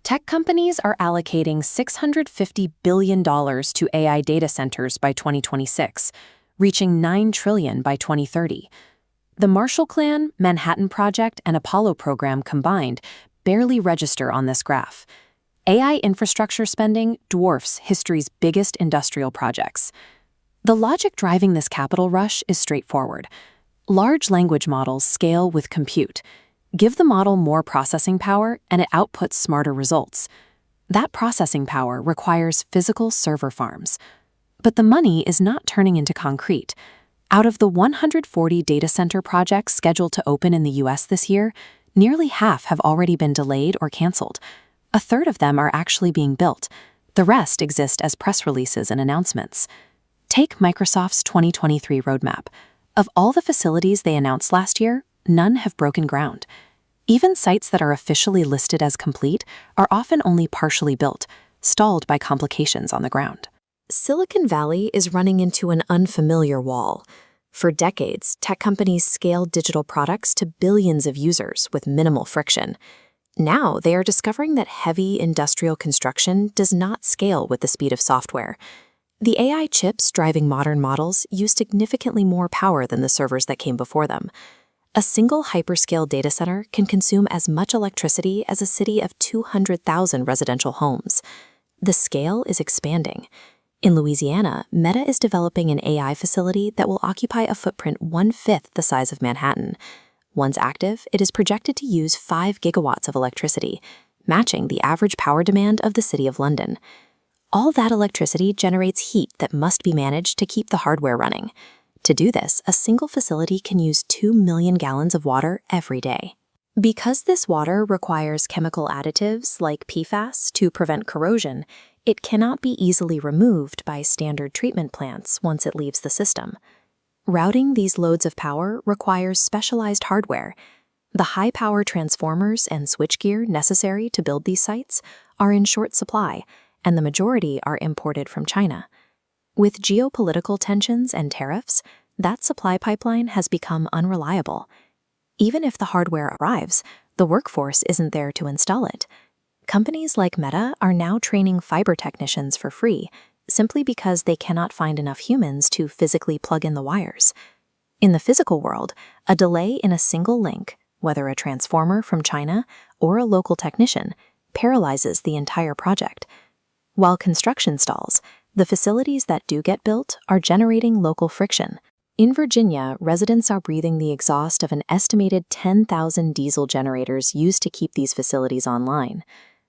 Tech companies are allocating $650 billion to AI data centers by 2026, reaching $9 trillion by 2030. The Marshall Plan, Manhattan Project, and Apollo program combined barely register on this graph. AI infrastructure spending dwarfs history's biggest industrial projects. The logic driving this capital rush is straightforward. Large language models scale with compute. Give the model more processing power, and it outputs smarter results. That processing power requires physical server farms. But the money is not turning into concrete. Out of the 140 data center projects scheduled to open in the US this year, nearly half have already been delayed or canceled. A third of them are actually being built. The rest exist as press releases and announcements. Take Microsoft's 2023 roadmap. Of all the facilities they announced last year, none have broken ground. Even sites that are officially listed as complete are often only partially built, stalled by complications on the ground. Silicon Valley is running into an unfamiliar wall. For decades, tech companies scaled digital products to billions of users with minimal friction. Now they are discovering that heavy industrial construction does not scale with the speed of software. The AI chips driving modern models use significantly more power than the servers that came before them. A single hyperscale data center can consume as much electricity as a city of 200,000 residential homes. The scale is expanding. In Louisiana, Meta is developing an AI facility that will occupy a footprint 1/5 the size of Manhattan. Once active, it is projected to use 5 gigawatts of electricity, matching the average power demand of the City of London. All that electricity generates heat that must be managed to keep the hardware running. To do this, a single facility can use 2 million gallons of water every day. Because this water requires chemical additives like PFAS to prevent corrosion, it cannot be easily removed by standard treatment plants once it leaves the system. Routing these loads of power requires specialized hardware. The high-power transformers and switchgear necessary to build these sites are in short supply, and the majority are imported from China. With geopolitical tensions and tariffs, that supply pipeline has become unreliable. Even if the hardware arrives, the workforce isn't there to install it. Companies like Meta are now training fiber technicians for free, simply because they cannot find enough humans to physically plug in the wires. In the physical world, a delay in a single link, whether a transformer from China or a local technician, paralyzes the entire project. While construction stalls, the facilities that do get built are generating local friction. In Virginia, residents are breathing the exhaust of an estimated 10,000 diesel generators used to keep these facilities online.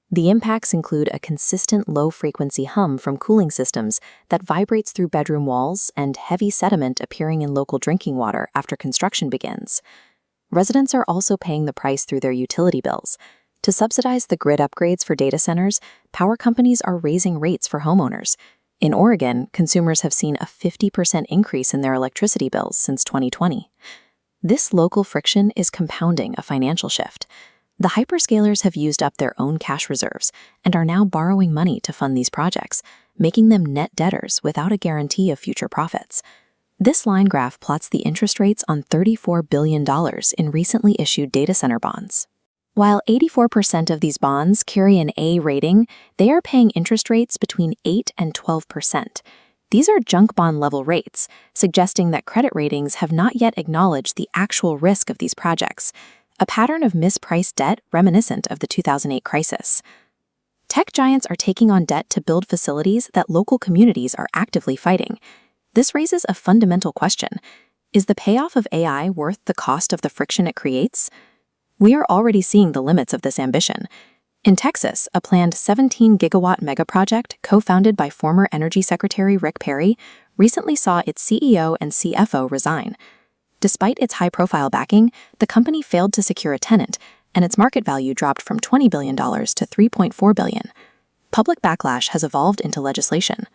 The impacts include a consistent low-frequency hum from cooling systems that vibrates through bedroom walls and heavy sediment appearing in local drinking water after construction begins. Residents are also paying the price through their utility bills. To subsidize the grid upgrades for data centers, power companies are raising rates for homeowners. In Oregon, consumers have seen a 50% increase in their electricity bills since 2020. This local friction is compounding a financial shift. The hyperscalers have used up their own cash reserves and are now borrowing money to fund these projects, making them net debtors without a guarantee of future profits. This line graph plots the interest rates on $34 billion in recently issued data center bonds. While 84% of these bonds carry an A rating, they are paying interest rates between 8 and 12%. These are junk bond level rates, suggesting that credit ratings have not yet acknowledged the actual risk of these projects, a pattern of mispriced debt reminiscent of the 2008 crisis. Tech giants are taking on debt to build facilities that local communities are actively fighting. This raises a fundamental question. Is the payoff of AI worth the cost of the friction it creates? We are already seeing the limits of this ambition. In Texas, a planned 17-gigawatt megaproject co-founded by former Energy Secretary Rick Perry recently saw its CEO and CFO resign. Despite its high-profile backing, the company failed to secure a tenant, and its market value dropped from $20 billion to $3.4 billion. Public backlash has evolved into legislation.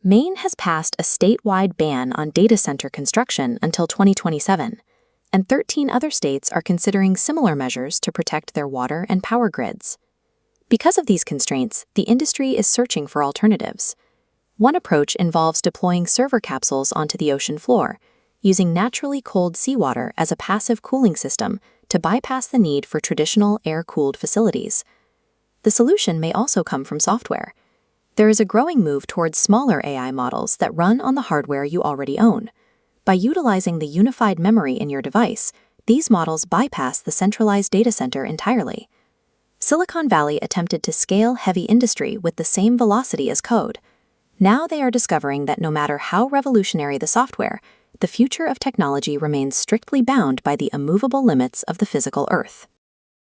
Maine has passed a statewide ban on data center construction until 2027. And 13 other states are considering similar measures to protect their water and power grids. Because of these constraints, the industry is searching for alternatives. One approach involves deploying server capsules onto the ocean floor, using naturally cold seawater as a passive cooling system to bypass the need for traditional air-cooled facilities. the solution may also come from software. There is a growing move towards smaller AI models that run on the hardware you already own. By utilizing the unified memory in your device, these models bypass the centralized data center entirely. Silicon Valley attempted to scale heavy industry with the same velocity as code. Now they are discovering that no matter how revolutionary the software, the future of technology remains strictly bound by the immovable limits of the physical Earth.